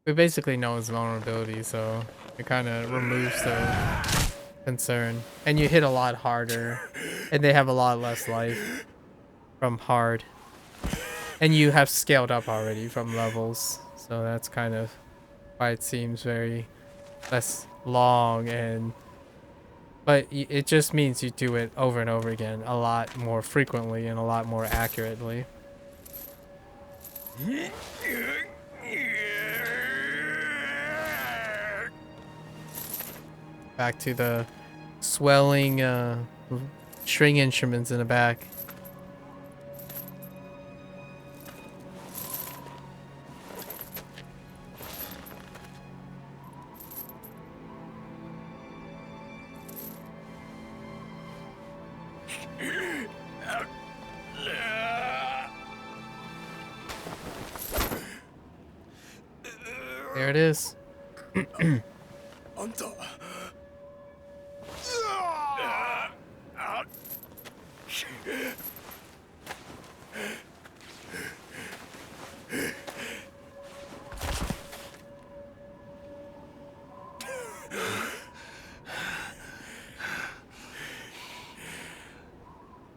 We basically know his vulnerability, so it kind of removes the concern. And you hit a lot harder, and they have a lot less life from hard. And you have scaled up already from levels, so that's kind of why it seems very less long. And but it just means you do it over and over again a lot more frequently and a lot more accurately. Back to the swelling string instruments in the back. There it is. あんた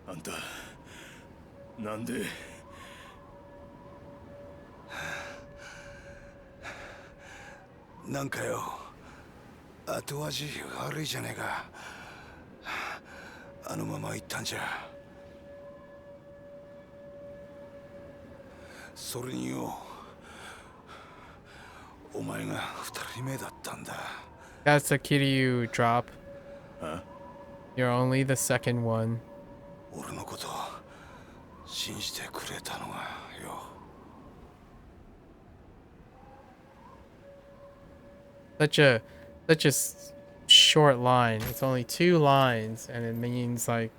あんたなんでなんかよ後味悪いじゃねえかあのまま行ったんじゃそれによお前が二人目だったんだ That's the Kiryu drop. Huh? You're only the second one. 俺のこと信じてくれたのがよ Such a short line. It's only 2 lines, and it means like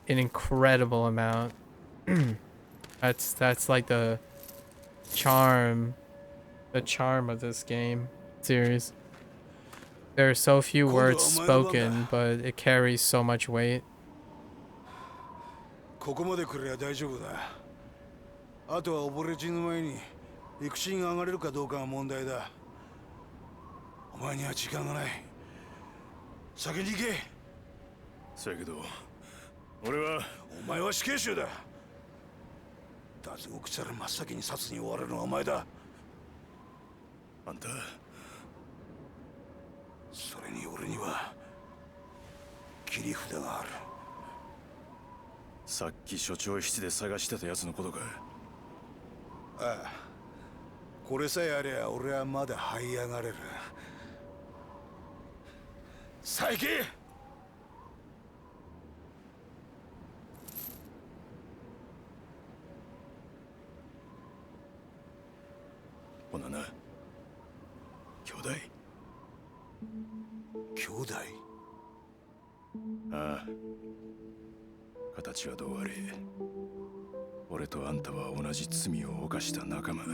an incredible amount. That's like the charm of this game series. There are so few words spoken, but it carries so much weight. ここまで来れば大丈夫だあとは溺れ死ぬ前に陸地に上がれるかどうかが問題だお前には時間がない先に行けそやけど俺はお前は死刑囚だ脱獄したら真っ先に殺に追われるのはお前だあんたそれに俺には切り札があるさっき所長室で探してたやつのことかああこれさえありゃ俺はまだ這い上がれる佐伯ほなな兄弟兄弟ああ形はどうあれ俺とあんたは同じ罪を犯した仲間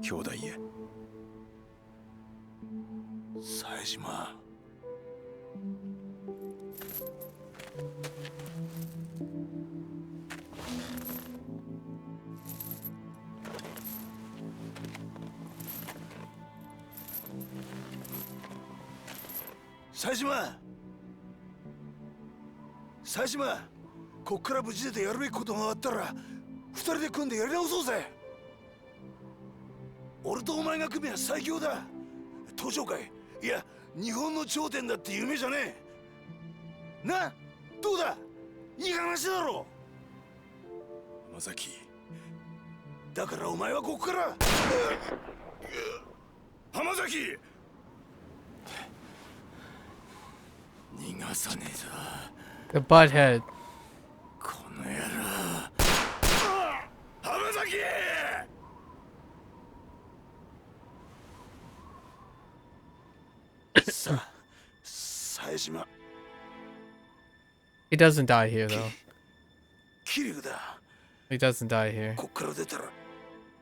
兄弟や冴島冴島冴島こっから無事出てやるべきことがあったら二人で組んでやり直そうぜ俺とお前が組めば最強だ東上界いや日本の頂点だって夢じゃねえなどうだいい話だろ浜崎だからお前はここから浜崎逃がさねえぞ The butthead. この野郎浜崎さ冴島 He doesn't die here though. 桐生だ He doesn't die here. こっから出たら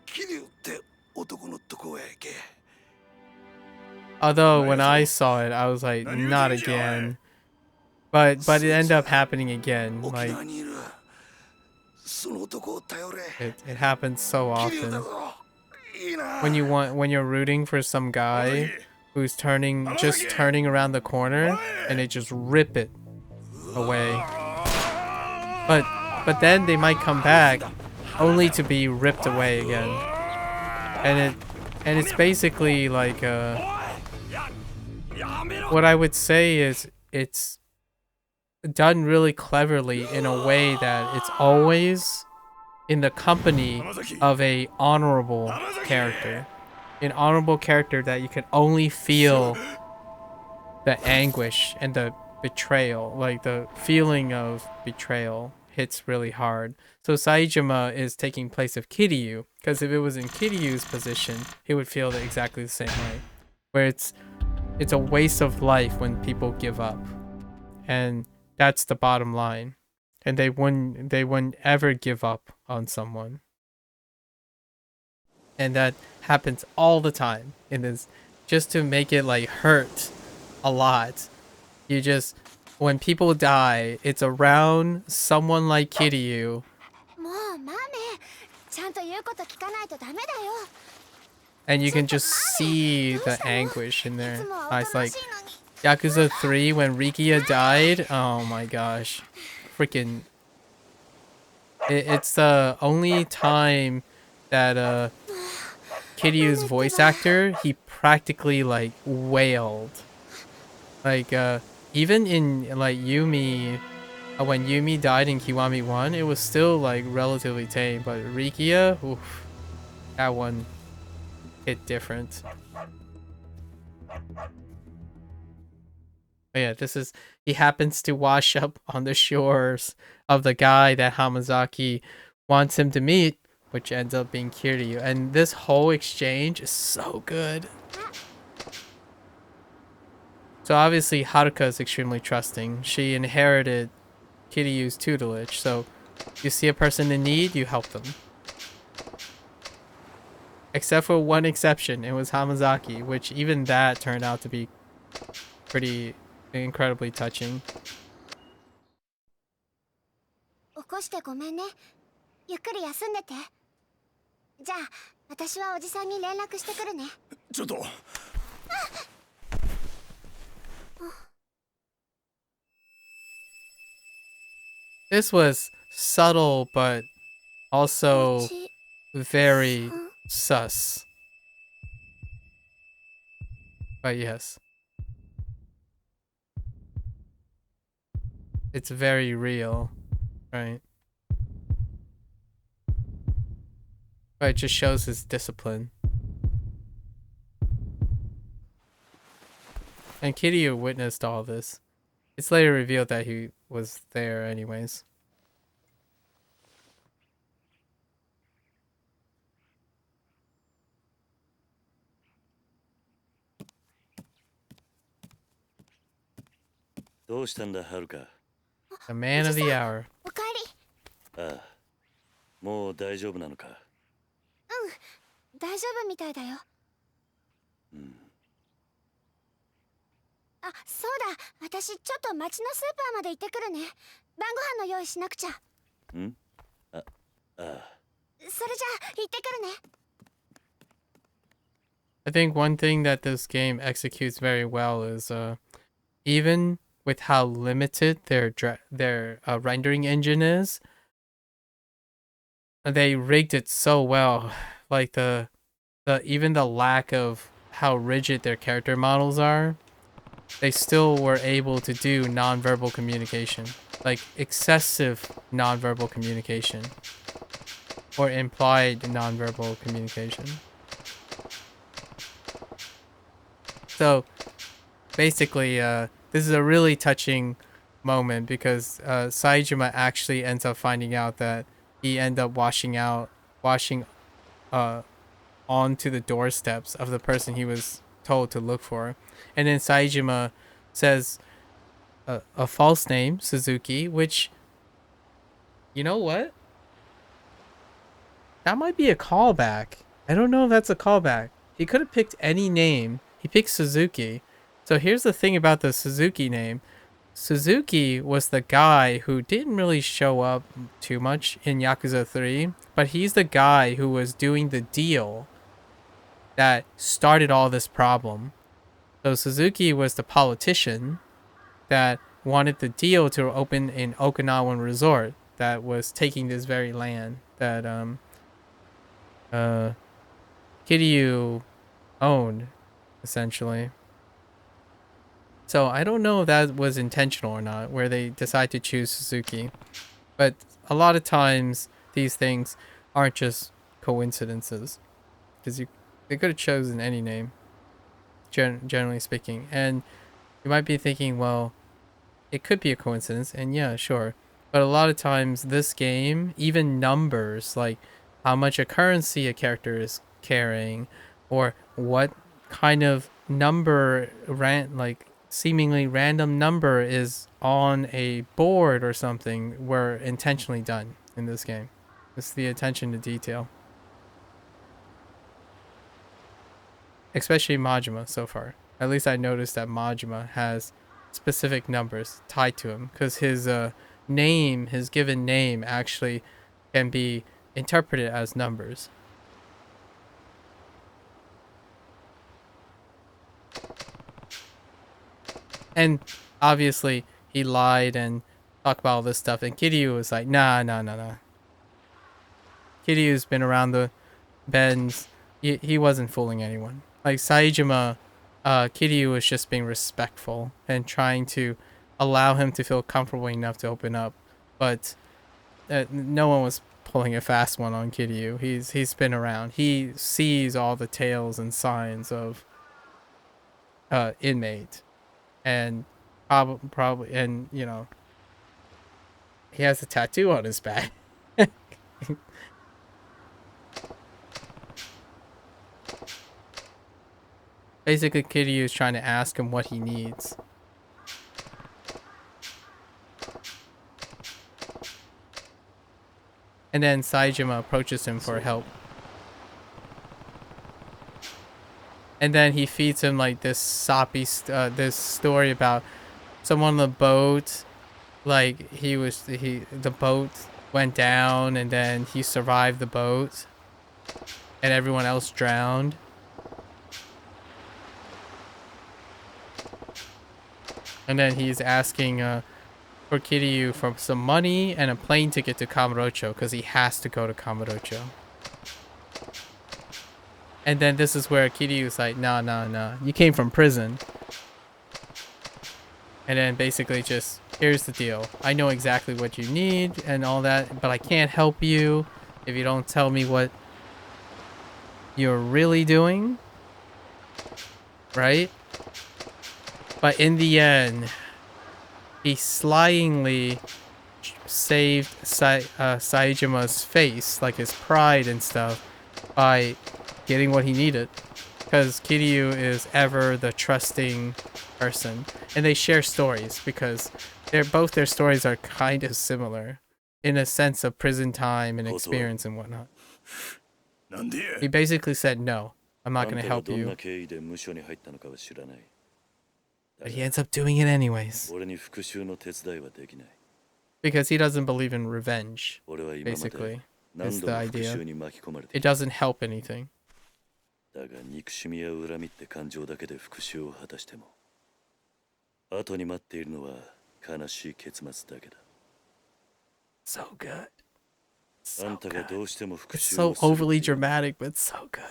桐生って男のとこへ行け Although when I saw it, I was like, not again. But it ended up happening again. Like 沖縄にいるその男を頼れ it happens so 桐生だ often. ぞいいな when you're rooting for some guy who's just turning around the corner and they just rip it away. But then they might come back only to be ripped away again. And it's basically like what I would say is it's done really cleverly in a way that it's always in the company of a honorable character. An honorable character that you can only feel the anguish and the betrayal, like the feeling of betrayal hits really hard. So Saejima is taking place of Kiryu, because if it was in Kiryu's position, he would feel exactly the same way. Where it's a waste of life when people give up. And that's the bottom line. And they wouldn't ever give up on someone. And that happens all the time in this, just to make it like hurt a lot. You just, when people die, it's around someone like Kiryu. And you can just see the anguish in their eyes. Like Yakuza 3 when Rikia died. Oh my gosh. Freaking. It's the only time that Kiryu's voice actor, he practically like wailed. Like even in like Yumi, when Yumi died in Kiwami 1, it was still like relatively tame, but Rikia, oof, that one hit different. But yeah, he happens to wash up on the shores of the guy that Hamazaki wants him to meet, which ends up being Kiryu. And this whole exchange is so good. So obviously Haruka is extremely trusting. She inherited Kiryu's tutelage. So you see a person in need, you help them. Except for one exception, it was Hamazaki, which even that turned out to be pretty incredibly touching. This was subtle, but also very sus. But yes. It's very real, right? But it just shows his discipline. And Kiryu witnessed all this. It's later revealed that he was there anyways. The man of the hour. I think one thing that this game executes very well is even with how limited their rendering engine is, they rigged it so well. Like even the lack of how rigid their character models are, they still were able to do nonverbal communication, like excessive nonverbal communication or implied nonverbal communication. So basically, this is a really touching moment because Saejima actually ends up finding out that he ended up washing onto the doorsteps of the person he was told to look for. And then Saejima says a false name, Suzuki, which, you know what? That might be a callback. I don't know if that's a callback. He could have picked any name. He picked Suzuki. So here's the thing about the Suzuki name. Suzuki was the guy who didn't really show up too much in Yakuza 3, but he's the guy who was doing the deal that started all this problem. So Suzuki was the politician that wanted the deal to open an Okinawan resort that was taking this very land that Kiryu owned, essentially. So I don't know if that was intentional or not, where they decide to choose Suzuki. But a lot of times these things aren't just coincidences, because they could have chosen any name, generally speaking. And you might be thinking, well, it could be a coincidence, and yeah, sure. But a lot of times this game, even numbers, like how much a currency a character is carrying, or what kind of number, like seemingly random number is on a board or something, were intentionally done in this game. It's the attention to detail. Especially Majima so far. At least I noticed that Majima has specific numbers tied to him, because his name, his given name, actually can be interpreted as numbers. And obviously he lied and talked about all this stuff, and Kiryu was like, nah. Kiryu's been around the bends. He wasn't fooling anyone. Like Saejima, Kiryu was just being respectful and trying to allow him to feel comfortable enough to open up. But no one was pulling a fast one on Kiryu. He's been around. He sees all the tales and signs of inmate, and probably, and you know, he has a tattoo on his back. Basically, Kiryu is trying to ask him what he needs. And then Saejima approaches him for help. And then he feeds him like this soppy, this story about someone on the boat. Like the boat went down, and then he survived the boat, and everyone else drowned. And then he's asking for Kiryu for some money and a plane ticket to Kamurocho, because he has to go to Kamurocho. And then this is where Kiryu's like, nah, you came from prison. And then basically just, here's the deal. I know exactly what you need and all that, but I can't help you if you don't tell me what you're really doing. Right? But in the end, he slyly saved Saejima's face, like his pride and stuff, by getting what he needed. Because Kiryu is ever the trusting person. And they share stories, because both their stories are kind of similar in a sense of prison time and experience and whatnot. He basically said, no, I'm not going to help you. But he ends up doing it anyways. Because he doesn't believe in revenge, basically. Is the idea. It doesn't help anything. So good. So good. It's so overly dramatic, but so good.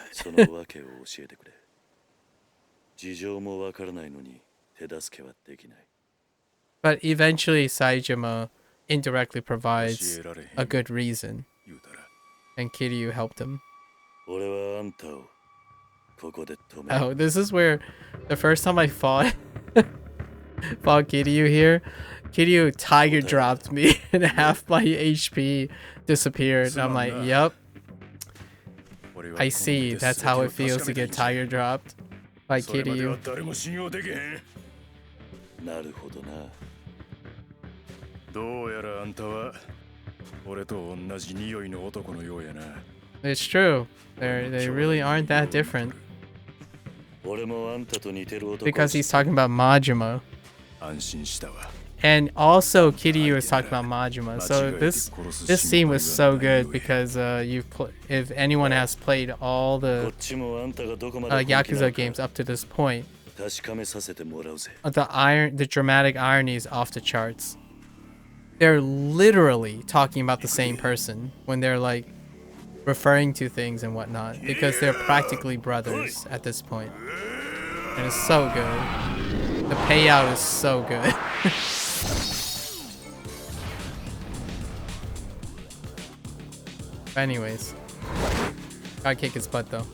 But eventually Saejima indirectly provides a good reason, and Kiryu helped him. Oh, this is where the first time I fought Kiryu here, Kiryu tiger dropped me and half my HP disappeared. And I'm like, yep, I see. That's how it feels to get tiger dropped by Kiryu. It's true. They really aren't that different. Because he's talking about Majima. And also Kiryu was talking about Majima. So this scene was so good because if anyone has played all the Yakuza games up to this point, the dramatic irony is off the charts. They're literally talking about the same person when they're like referring to things and whatnot, because they're practically brothers at this point. And it's so good. The payout is so good. Anyways, gotta kick his butt though.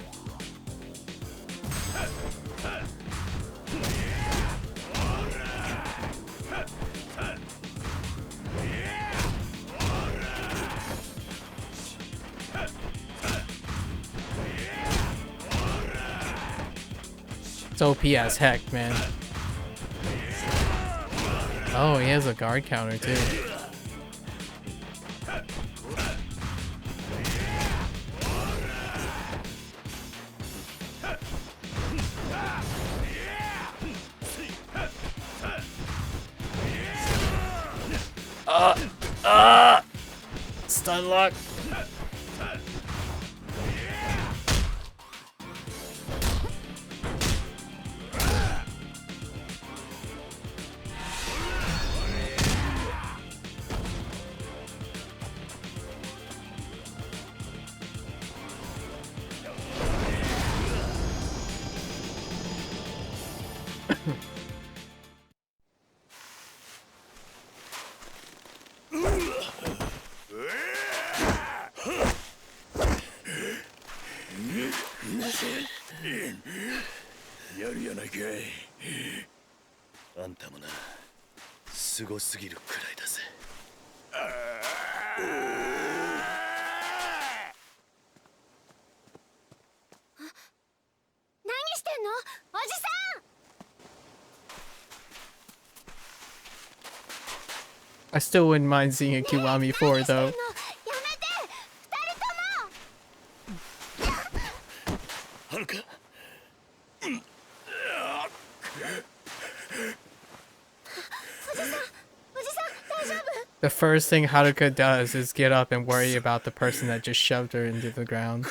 It's OP as heck, man. Oh, he has a guard counter too. Stun lock. I still wouldn't mind seeing a Kiwami 4 though. The first thing Haruka does is get up and worry about the person that just shoved her into the ground.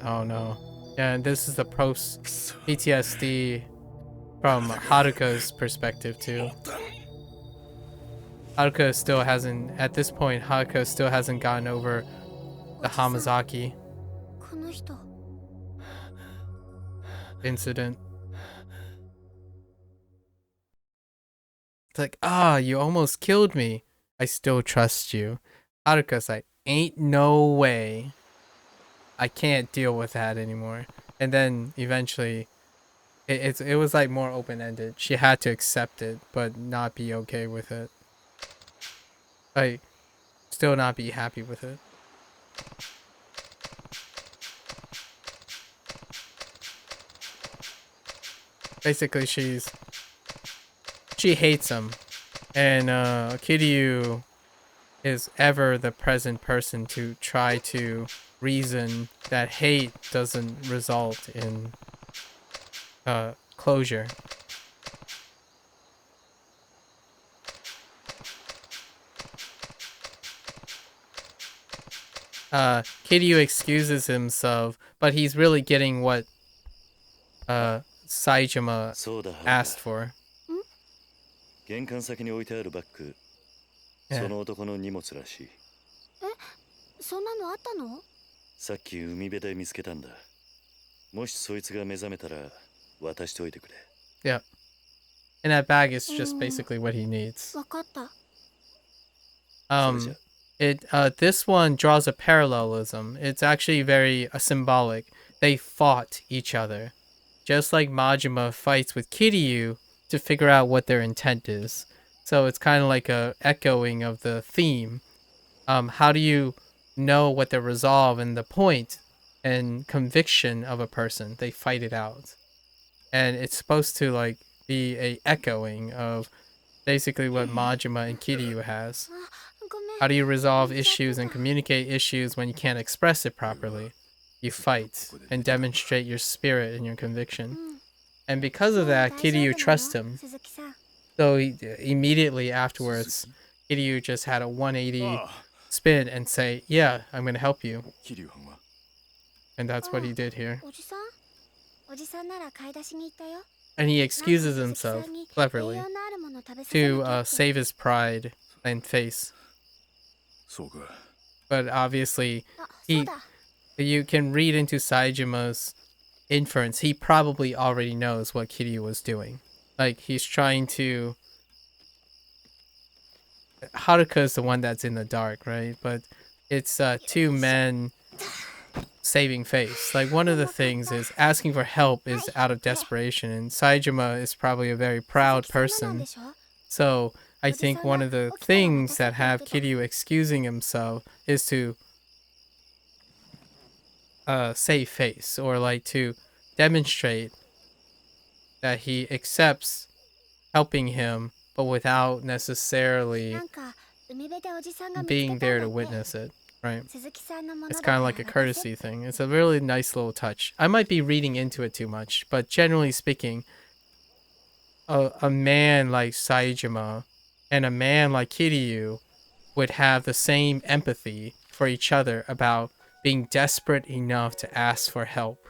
Oh no. Yeah, and this is the post PTSD from Haruka's perspective too. Haruka still hasn't, at this point, Haruka still hasn't gotten over the Hamazaki incident. It's like, you almost killed me. I still trust you. Haruka's like, ain't no way. I can't deal with that anymore. And then eventually, it was like more open-ended. She had to accept it, but not be okay with it. Like, still not be happy with it. Basically, she hates him, and Kiryu is ever the present person to try to reason that hate doesn't result in closure. Kiryu excuses himself, but he's really getting what Saejima asked for. Yeah. Yeah. And that bag is just basically what he needs. This one draws a parallelism. It's actually very symbolic. They fought each other. Just like Majima fights with Kiryu to figure out what their intent is. So it's kind of like a echoing of the theme. How do you know what the resolve and the point and conviction of a person? They fight it out. And it's supposed to like be a echoing of basically what Majima and Kiryu has. How do you resolve issues and communicate issues when you can't express it properly? You fight and demonstrate your spirit and your conviction. And because of that, Kiryu trusts him. So immediately afterwards, Kiryu just had a 180 spin and say, yeah, I'm going to help you. And that's what he did here. And he excuses himself cleverly to save his pride and face. But obviously, you can read into Saijima's inference. He probably already knows what Kiryu was doing. Like, he's trying to... Haruka is the one that's in the dark, right? But it's two men saving face. Like, one of the things is asking for help is out of desperation, and Saejima is probably a very proud person. So I think one of the things that have Kiryu excusing himself is to save face, or like to demonstrate that he accepts helping him, but without necessarily being there to witness it, right? It's kind of like a courtesy thing. It's a really nice little touch. I might be reading into it too much, but generally speaking, a man like Saejima and a man like Kiryu would have the same empathy for each other about being desperate enough to ask for help.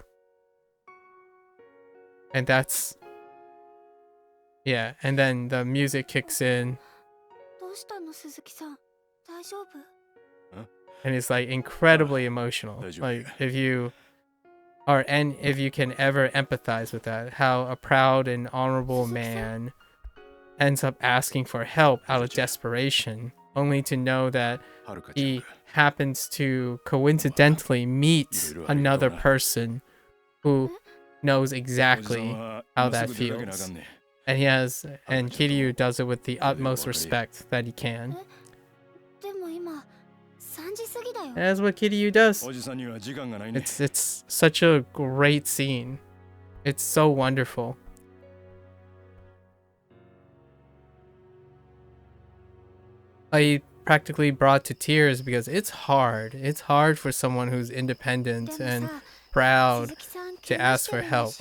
And that's... yeah, and then the music kicks in. And it's like incredibly emotional. Like, if you can ever empathize with that, how a proud and honorable man ends up asking for help out of desperation, only to know that he happens to coincidentally meet another person who knows exactly how that feels. And Kiryu does it with the utmost respect that he can. That's what Kiryu does. It's such a great scene. It's so wonderful. I practically brought to tears because it's hard. It's hard for someone who's independent and proud to ask for help.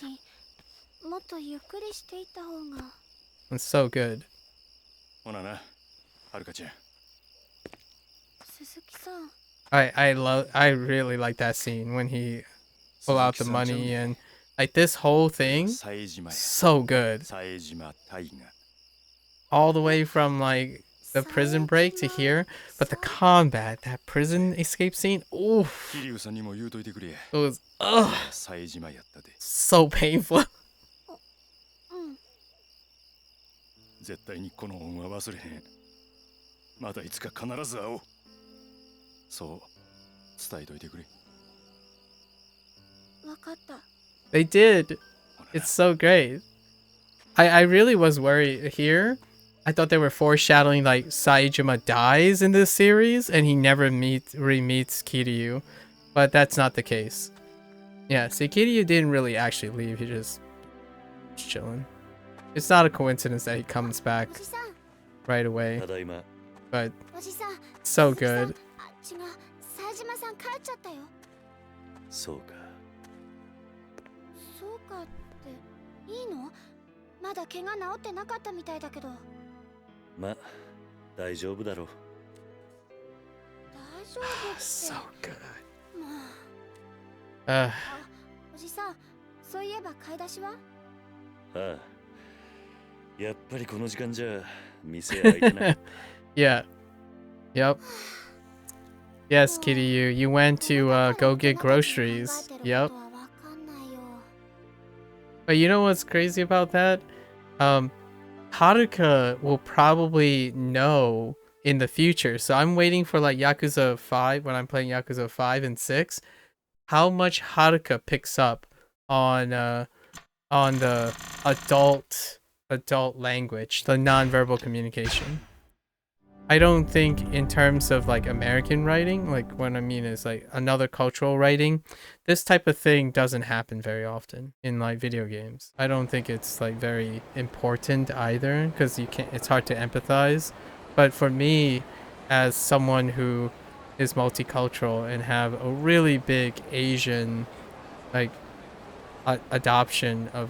It's so good. I really like that scene when he pull out the money, and like this whole thing, so good. All the way from like the prison break to here, but the combat, that prison escape scene, oof, it was so painful. They did. It's so great. I really was worried here. I thought they were foreshadowing like Saejima dies in this series and he never re-meets Kiryu, but that's not the case. Yeah, see, Kiryu didn't really actually leave. He just chilling. It's not a coincidence that he comes back right away, but so good. So good. Yeah. Yep. Yes, Kiryu, you went to go get groceries. Yep. But you know what's crazy about that? Haruka will probably know in the future. So I'm waiting for like Yakuza 5, when I'm playing Yakuza 5 and 6, how much Haruka picks up on the adult language, the non-verbal communication. I don't think in terms of like American writing, like what I mean is like another cultural writing, this type of thing doesn't happen very often in like video games. I don't think it's like very important either, because it's hard to empathize. But for me, as someone who is multicultural and have a really big Asian like adoption of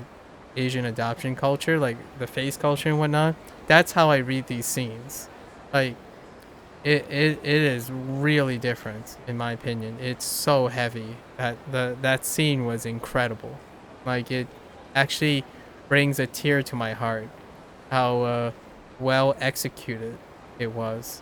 Asian adoption culture, like the face culture and whatnot. That's how I read these scenes. Like it is really different in my opinion. It's so heavy. That scene was incredible. Like it actually brings a tear to my heart how well executed it was.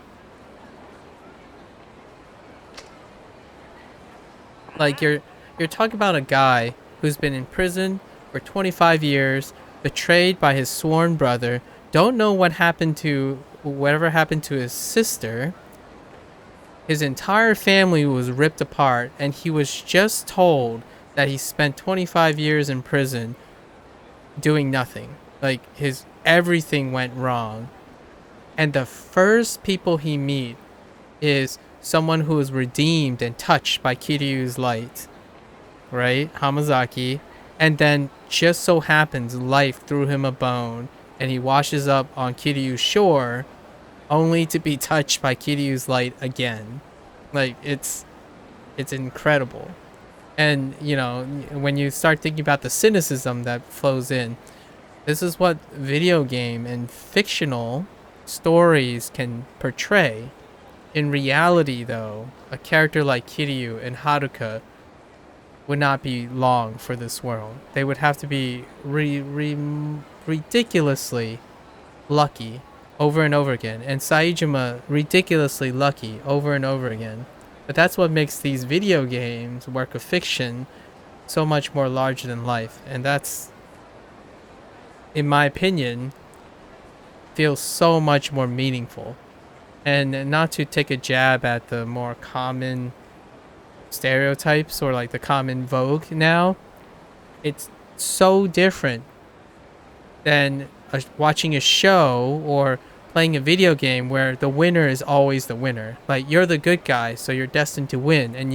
Like you're talking about a guy who's been in prison for 25 years, betrayed by his sworn brother, don't know what happened to whatever happened to his sister. His entire family was ripped apart and he was just told that he spent 25 years in prison doing nothing. Like his everything went wrong. And the first people he meet is someone who is redeemed and touched by Kiryu's light, right? Hamazaki. And then just so happens life threw him a bone and he washes up on Kiryu's shore only to be touched by Kiryu's light again. Like it's incredible. And you know, when you start thinking about the cynicism that flows in, this is what video game and fictional stories can portray. In reality, though, a character like Kiryu and Haruka would not be long for this world. They would have to be ridiculously lucky over and over again, and Saejima ridiculously lucky over and over again. But that's what makes these video games, work of fiction, so much more larger than life, and that's, in my opinion, feels so much more meaningful. And not to take a jab at the more common stereotypes or like the common vogue now, it's so different than watching a show or playing a video game where the winner is always the winner. Like you're the good guy, so you're destined to win, and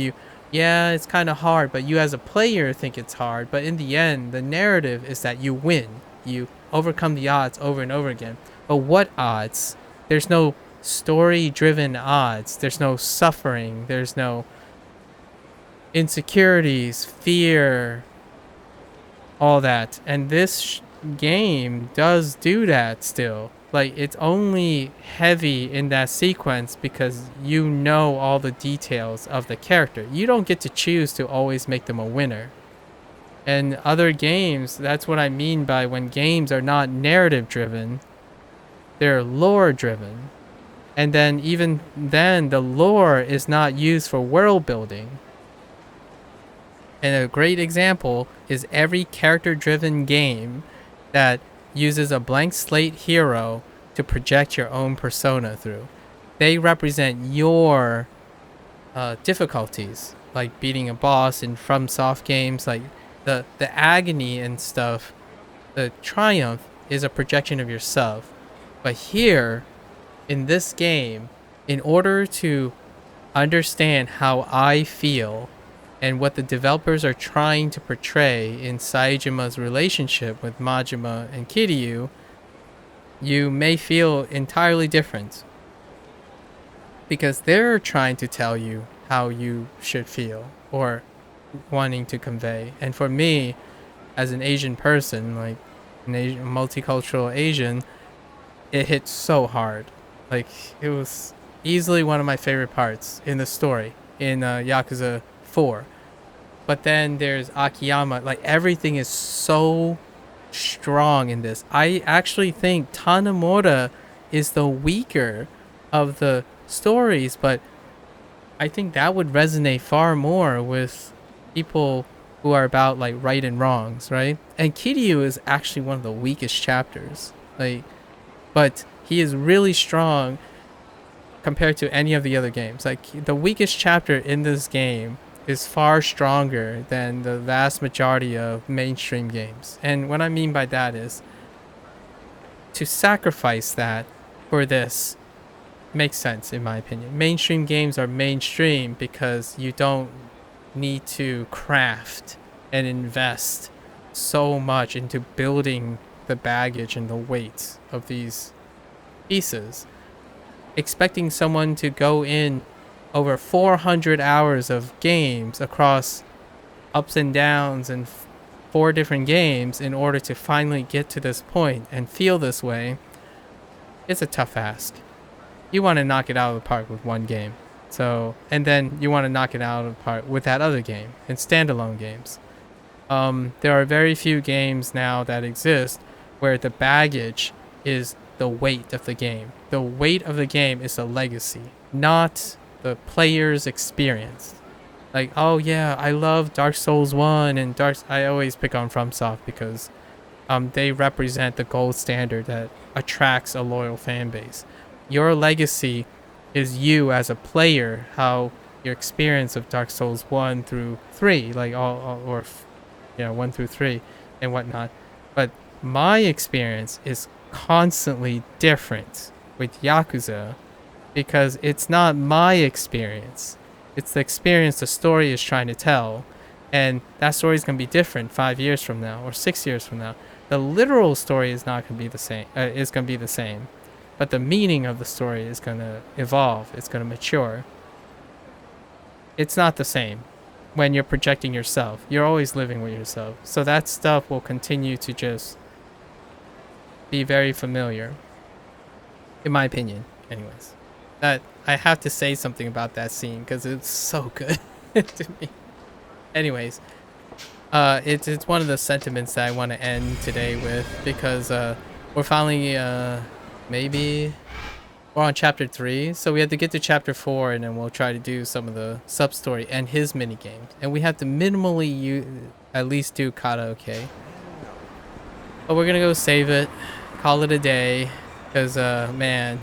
yeah, it's kind of hard, but you as a player think it's hard, but in the end, the narrative is that you win. You overcome the odds over and over again. But what odds? There's no story-driven odds. There's no suffering. There's no insecurities, fear, all that. And this game does do that still. Like, it's only heavy in that sequence because you know all the details of the character. You don't get to choose to always make them a winner. And other games, that's what I mean by when games are not narrative-driven, they're lore-driven. And then even then, the lore is not used for world building. And a great example is every character-driven game that uses a blank slate hero to project your own persona through. They represent your difficulties, like beating a boss in FromSoft games, like the agony and stuff. The triumph is a projection of yourself. But here, in this game, in order to understand how I feel and what the developers are trying to portray in Saejima's relationship with Majima and Kiryu, you may feel entirely different. Because they're trying to tell you how you should feel or wanting to convey. And for me, as an Asian person, like an Asian, multicultural Asian, it hit so hard. Like, it was easily one of my favorite parts in the story in Yakuza 4. But then there's Akiyama. Like, everything is so strong in this. I actually think Tanemura is the weaker of the stories, but I think that would resonate far more with people who are about, like, right and wrongs, right? And Kiryu is actually one of the weakest chapters. Like, but he is really strong compared to any of the other games. Like, the weakest chapter in this game is far stronger than the vast majority of mainstream games. And what I mean by that is to sacrifice that for this makes sense, in my opinion. Mainstream games are mainstream because you don't need to craft and invest so much into building the baggage and the weight of these pieces. expecting someone to go in over 400 hours of games across ups and downs and 4 different games in order to finally get to this point and feel this way, it's a tough ask. You want to knock it out of the park with one game. So, and then you want to knock it out of the park with that other game and standalone games. There are very few games now that exist where the baggage is the weight of the game. The weight of the game is the legacy, not the player's experience. Like, oh yeah, I love Dark Souls 1 and I always pick on FromSoft because they represent the gold standard that attracts a loyal fan base. Your legacy is you as a player, how your experience of Dark Souls 1 through 3, like or 1 through 3 and whatnot. But my experience is constantly different with Yakuza because it's not my experience. It's the experience the story is trying to tell. And that story is going to be different 5 years from now or 6 years from now. The literal story is not going to be the same. It's going to be the same. But the meaning of the story is going to evolve. It's going to mature. It's not the same when you're projecting yourself. You're always living with yourself. So that stuff will continue to just be very familiar. In my opinion, anyways. That I have to say something about that scene because it's so good to me. Anyways, it's one of the sentiments that I want to end today with because we're finally maybe we're on chapter 3, so we have to get to chapter 4 and then we'll try to do some of the sub story and his mini games, and we have to minimally at least do karaoke. But we're gonna go save it, call it a day, because man.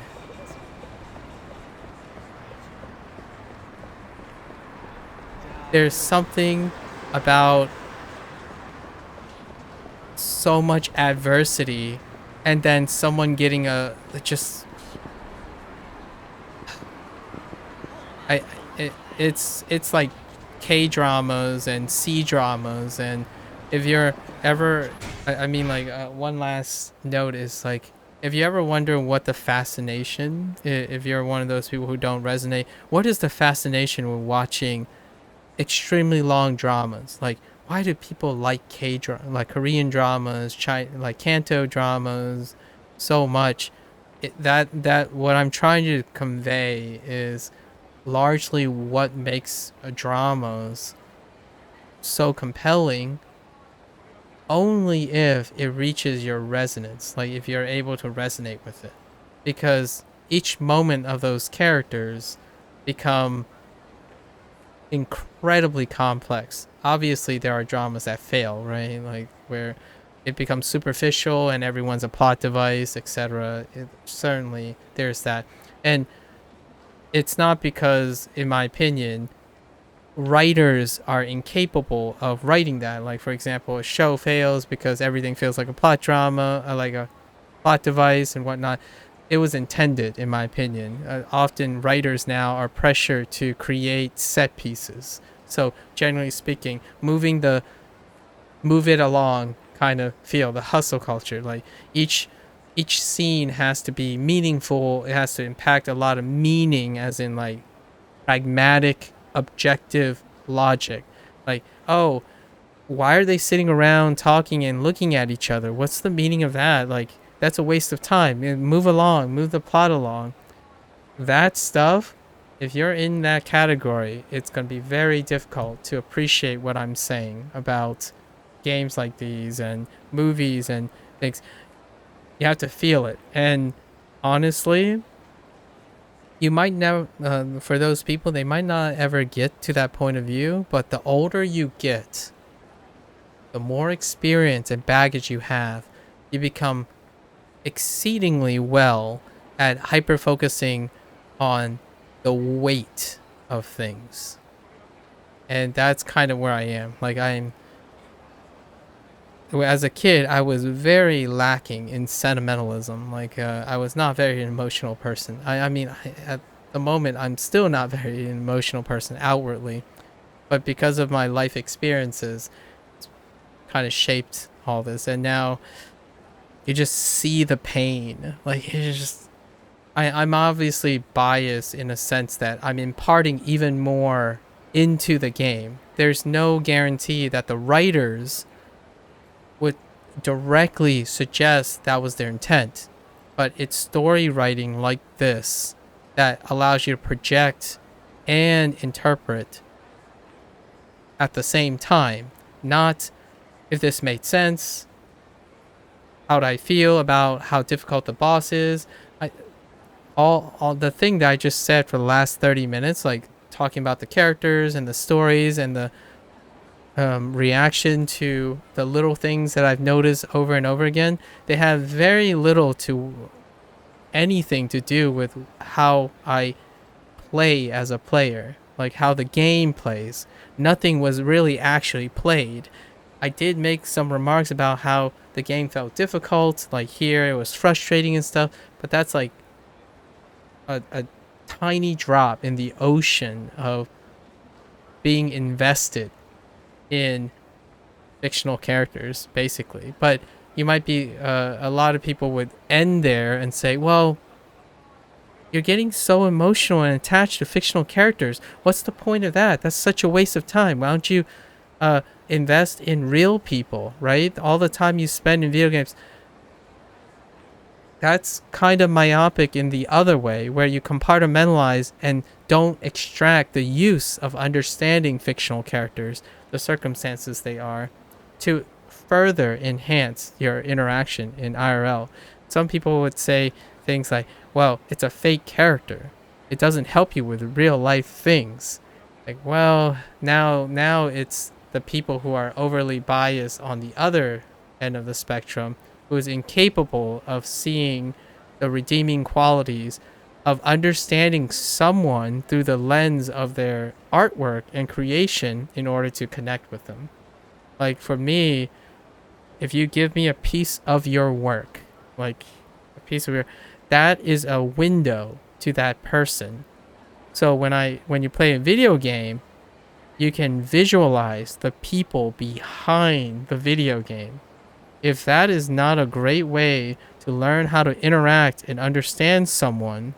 There's something about so much adversity and then someone getting it's like K-dramas and C-dramas, and if you're ever, one last note is like, if you ever wonder what the fascination, if you're one of those people who don't resonate, what is the fascination with watching extremely long dramas? Like, why do people like like Korean dramas, like Kanto dramas so much? That what I'm trying to convey is largely what makes dramas so compelling, only if it reaches your resonance, like if you're able to resonate with it, because each moment of those characters become incredibly complex. Obviously there are dramas that fail, right? Like where it becomes superficial and everyone's a plot device, etc. Certainly there's that. And it's not because, in my opinion, writers are incapable of writing that. Like, for example, a show fails because everything feels like a plot drama, like a plot device and whatnot. It was intended, in my opinion. Often writers now are pressured to create set pieces. So generally speaking, move it along kind of feel, the hustle culture. Like each scene has to be meaningful. It has to impact a lot of meaning, as in like pragmatic, objective logic. Like, oh, why are they sitting around talking and looking at each other? What's the meaning of that? Like, that's a waste of time. Move along, move the plot along. That stuff, if you're in that category, it's going to be very difficult to appreciate what I'm saying about games like these and movies and things. You have to feel it. And honestly, you might never, for those people, they might not ever get to that point of view, but the older you get, the more experience and baggage you have, you become exceedingly well at hyper-focusing on the weight of things. And that's kind of where I am. Like, as a kid, I was very lacking in sentimentalism. Like, I was not very an emotional person. At the moment, I'm still not very an emotional person outwardly. But because of my life experiences, it's kind of shaped all this. And now you just see the pain. Like, I'm obviously biased in a sense that I'm imparting even more into the game. There's no guarantee that the writers would directly suggest that was their intent, but it's story writing like this that allows you to project and interpret at the same time. Not if this made sense, how would I feel about how difficult the boss is. I, all the thing that I just said for the last 30 minutes, like talking about the characters and the stories and the reaction to the little things that I've noticed over and over again, they have very little to anything to do with how I play as a player, like how the game plays. Nothing was really actually played. I did make some remarks about how the game felt difficult, like here it was frustrating and stuff, but that's like a tiny drop in the ocean of being invested in fictional characters, basically. But you might be a lot of people would end there and say, well, you're getting so emotional and attached to fictional characters. What's the point of that? That's such a waste of time. Why don't you invest in real people, right? All the time you spend in video games. That's kind of myopic in the other way, where you compartmentalize and don't extract the use of understanding fictional characters, the circumstances they are, to further enhance your interaction in IRL. Some people would say things like, well, it's a fake character. It doesn't help you with real life things. Like, well, now it's the people who are overly biased on the other end of the spectrum, who is incapable of seeing the redeeming qualities of understanding someone through the lens of their artwork and creation in order to connect with them. Like for me, if you give me a piece of your work, like a piece of your, that is a window to that person. So when you play a video game, you can visualize the people behind the video game. If that is not a great way to learn how to interact and understand someone,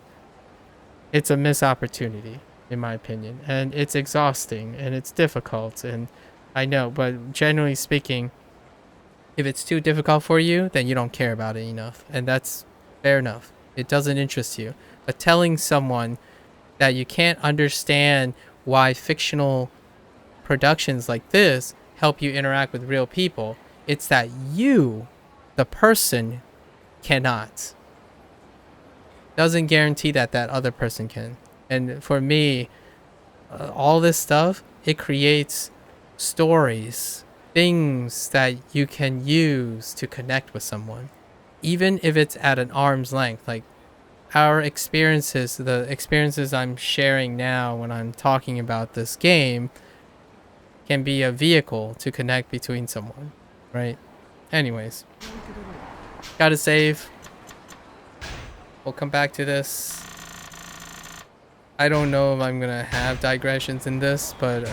it's a missed opportunity, in my opinion. And it's exhausting and it's difficult. And I know, but generally speaking, if it's too difficult for you, then you don't care about it enough. And that's fair enough. It doesn't interest you. But telling someone that you can't understand why fictional productions like this help you interact with real people, it's that you, the person, cannot. Doesn't guarantee that that other person can. And for me, all this stuff, it creates stories, things that you can use to connect with someone, even if it's at an arm's length. Like our experiences, the experiences I'm sharing now when I'm talking about this game, can be a vehicle to connect between someone, right? Anyways, gotta save. We'll come back to this. I don't know if I'm gonna have digressions in this, but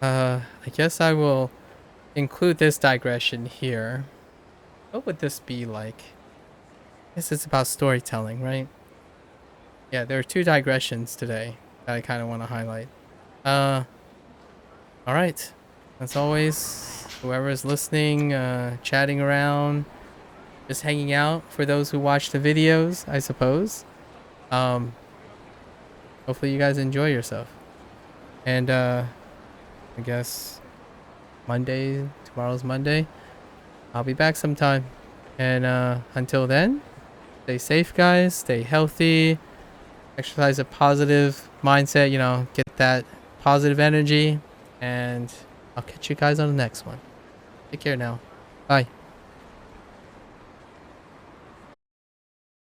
I guess I will include this digression here. What would this be like? I guess it's about storytelling, right? Yeah, there are 2 digressions today that I kind of want to highlight. All right. As always, whoever is listening, chatting around, just hanging out for those who watch the videos, I suppose. Hopefully you guys enjoy yourself. And I guess tomorrow's Monday. I'll be back sometime. And until then, stay safe, guys. Stay healthy. Exercise a positive mindset, get that positive energy. And I'll catch you guys on the next one. Take care now. Bye.